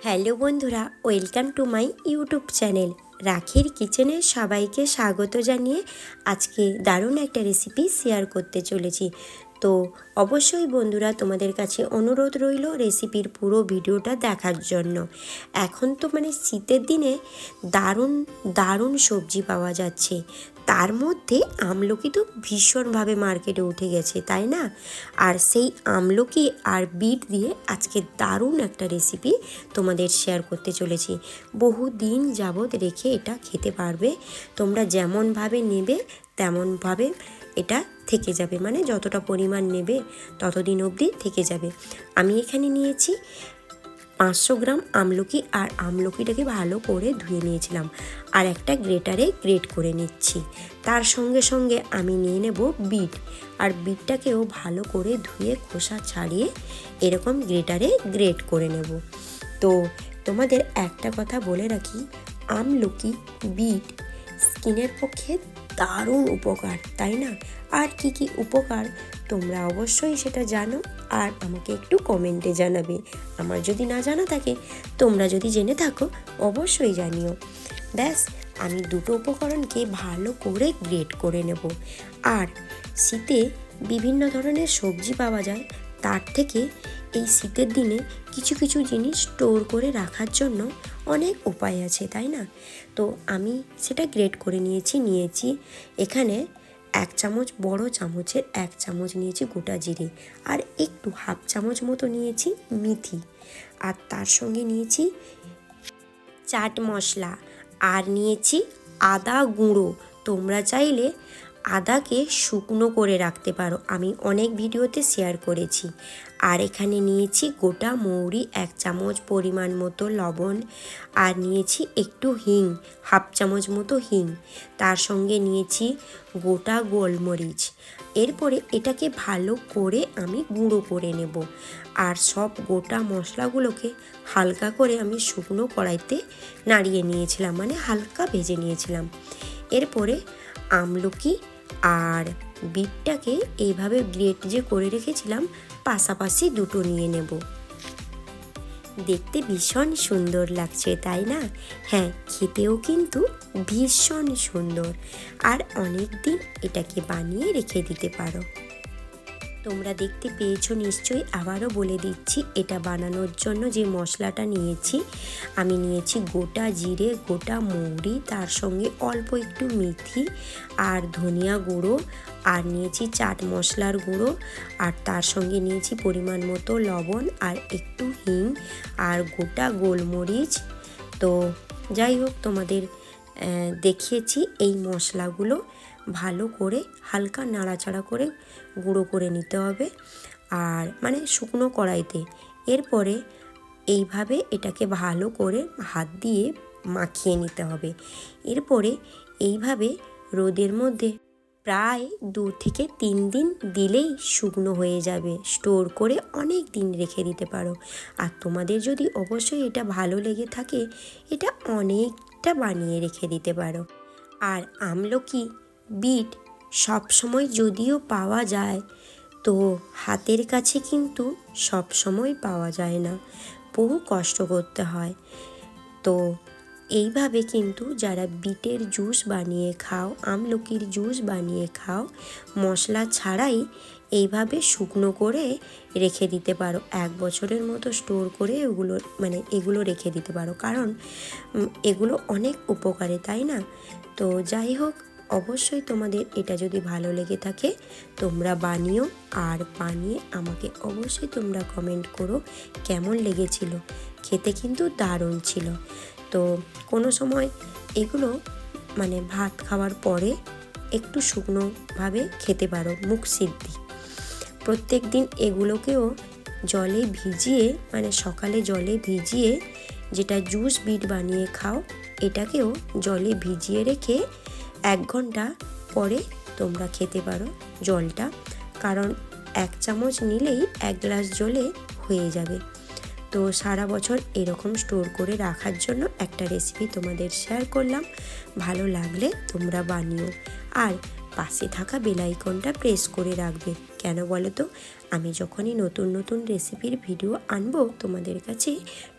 Hello বন্ধুরা, welcome to my YouTube channel রাখির কিচেনে সবাইকে স্বাগত জানিয়ে আজকে দারুণ একটা রেসিপি শেয়ার করতে চলেছি। তো অবশ্যই বন্ধুরা, তোমাদের কাছে অনুরোধ রইল রেসিপির পুরো ভিডিওটা দেখার জন্য। এখন তো শীতের দিনে দারুণ দারুণ সবজি পাওয়া যাচ্ছে, তার মধ্যে আমলকি তো ভীষণভাবে মার্কেটে উঠে গেছে, তাই না? আর সেই আমলকি আর বিট দিয়ে আজকে দারুণ একটা রেসিপি তোমাদের শেয়ার করতে চলেছি। বহু দিন যাবৎ রেখে এটা খেতে পারবে তোমরা, যেমনভাবে নেবে তেমনভাবে এটা থেকে যাবে, যতটা পরিমাণ নেবে ততদিন অবধি থেকে যাবে। আমি এখানে নিয়েছি 500 গ্রাম আমলকি, আর আমলকিটাকে ভালো করে ধুয়ে নিয়েছিলাম আর একটা গ্রেটারে গ্রেট করে নিচ্ছি। তার সঙ্গে সঙ্গে আমি নিয়ে নেব বিট, আর বিটটাকেও ভালো করে ধুয়ে খোসা ছাড়িয়ে এরকম গ্রেটারে গ্রেট করে নেব। তো তোমাদের একটা কথা বলে রাখি, আমলকি বিট স্কিনের পক্ষে দারুণ উপকার, তাই না? আর কি কি উপকার তোমরা অবশ্যই সেটা জানো, আর আমাকে একটু কমেন্টে জানাবে। আমার যদি না জানা থাকে, তোমরা যদি জেনে থাকো অবশ্যই জানিও। ব্যাস, আমি দুটো উপকরণকে ভালো করে গ্রেট করে নেব। আর শীতে বিভিন্ন ধরনের সবজি পাওয়া যায়, তার থেকে এই শীতের দিনে কিছু কিছু জিনিস স্টোর করে রাখার জন্য অনেক উপায় আছে, তাই না? তো আমি সেটা গ্রেট করে নিয়েছি। এখানে 1 চামচ, বড় চামচের 1 চামচ নিয়েছি গোটা জিরে, আর একটু হাফ চামচ মতো নিয়েছি মেথি, আর তার সঙ্গে নিয়েছি চাট মশলা, আর নিয়েছি আদা গুঁড়ো। তোমরা চাইলে আদাকে শুকনো করে রাখতে পারো, আমি অনেক ভিডিওতে শেয়ার করেছি। আর এখানে নিয়েছি গোটা মৌরি 1 চামচ পরিমাণ মতো, লবণ, আর নিয়েছি একটু হিং, হাফ চামচ মতো হিং। তার সঙ্গে নিয়েছি গোটা গোলমরিচ। এরপরে এটাকে ভালো করে আমি গুঁড়ো করে নেব, আর সব গোটা মশলাগুলোকে হালকা করে আমি শুকনো কড়াইতে নাড়িয়ে নিয়েছিলাম, হালকা ভেজে নিয়েছিলাম। এরপরে আমলকি আর বিটটাকে এইভাবে গ্রেট যে করে রেখেছিলাম, পাশাপাশি দুটো নিয়ে নেব। দেখতে ভীষণ সুন্দর লাগছে, তাই না? হ্যাঁ, খেতেও কিন্তু ভীষণ সুন্দর, আর অনেক দিন এটাকে বানিয়ে রেখে দিতে পারো। তোমরা দেখতে পেয়েছো নিশ্চয়ই। আবারও বলে দিচ্ছি, এটা বানানোর জন্য যে মশলাটা নিয়েছি, আমি নিয়েছি গোটা জিরে, গোটা মৌরি, তার সঙ্গে অল্প একটু মেথি আর ধনিয়া গুঁড়ো, আর নিয়েছি চাট মশলার গুঁড়ো, আর তার সঙ্গে নিয়েছি পরিমাণ মতো লবণ, আর একটু হিং, আর গোটা গোলমরিচ। তো যাই হোক, তোমাদের দেখিয়েছি এই মশলাগুলো ভালো করে হালকা নাড়াচাড়া করে গুঁড়ো করে নিতে হবে, আর শুকনো কড়াইতে। এরপরে এইভাবে এটাকে ভালো করে হাত দিয়ে মাখিয়ে নিতে হবে। এরপরে এইভাবে রোদের মধ্যে প্রায় 2 থেকে 3 দিন দিলেই শুকনো হয়ে যাবে। স্টোর করে অনেক দিন রেখে দিতে পারো। আর তোমাদের যদি অবশ্যই এটা ভালো লেগে থাকে, এটা অনেকটা বানিয়ে রেখে দিতে পারো। আর আমলকি বিট সব সময় যদিও পাওয়া যায়, তো হাতের কাছে কিন্তু সব সময় পাওয়া যায় না, বহু কষ্ট করতে হয়। তো এইভাবে কিন্তু যারা বিটের জুস বানিয়ে খাও, আমলকির জুস বানিয়ে খাও, মশলা ছাড়াই এইভাবে শুকনো করে রেখে দিতে পারো। 1 বছরের মতো স্টোর করে এগুলো রেখে দিতে পারো, কারণ এগুলো অনেক উপকারে, তাই না? তো যাই হোক, অবশ্যই তোমাদের এটা যদি ভালো লেগে থাকে, তোমরা বানিও, আর বানিয়ে আমাকে অবশ্যই তোমরা কমেন্ট করো কেমন লেগেছিল। খেতে কিন্তু দারুণ ছিল। তো কোনো সময় এগুলো ভাত খাওয়ার পরে একটু শুকনোভাবে খেতে পারো, মুখ সিদ্ধি। প্রত্যেক দিন এগুলোকেও জলে ভিজিয়ে, সকালে জলে ভিজিয়ে, যেটা জুস বিট বানিয়ে খাও, এটাকেও জলে ভিজিয়ে রেখে 1 ঘন্টা পরে তোমরা খেতে পারো জলটা, কারণ 1 চামচ নিলেই 1 গ্লাস জলে হয়ে যাবে। তো সারা বছর এরকম স্টোর করে রাখার জন্য একটা রেসিপি তোমাদের শেয়ার করলাম। ভালো লাগলে তোমরা বানিও, আর পাশে থাকা বেল আইকনটা প্রেস করে রাখবে। কেন বলো তো? আমি যখনই নতুন নতুন রেসিপির ভিডিও আনবো তোমাদের কাছে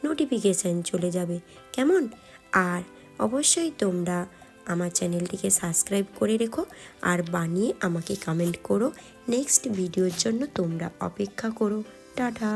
নোটিফিকেশান চলে যাবে, কেমন? আর অবশ্যই তোমরা আমার চ্যানেলটিকে সাবস্ক্রাইব করে রেখো আর বানিয়ে আমাকে কমেন্ট করো। নেক্সট ভিডিওর জন্য তোমরা অপেক্ষা করো। টাটা।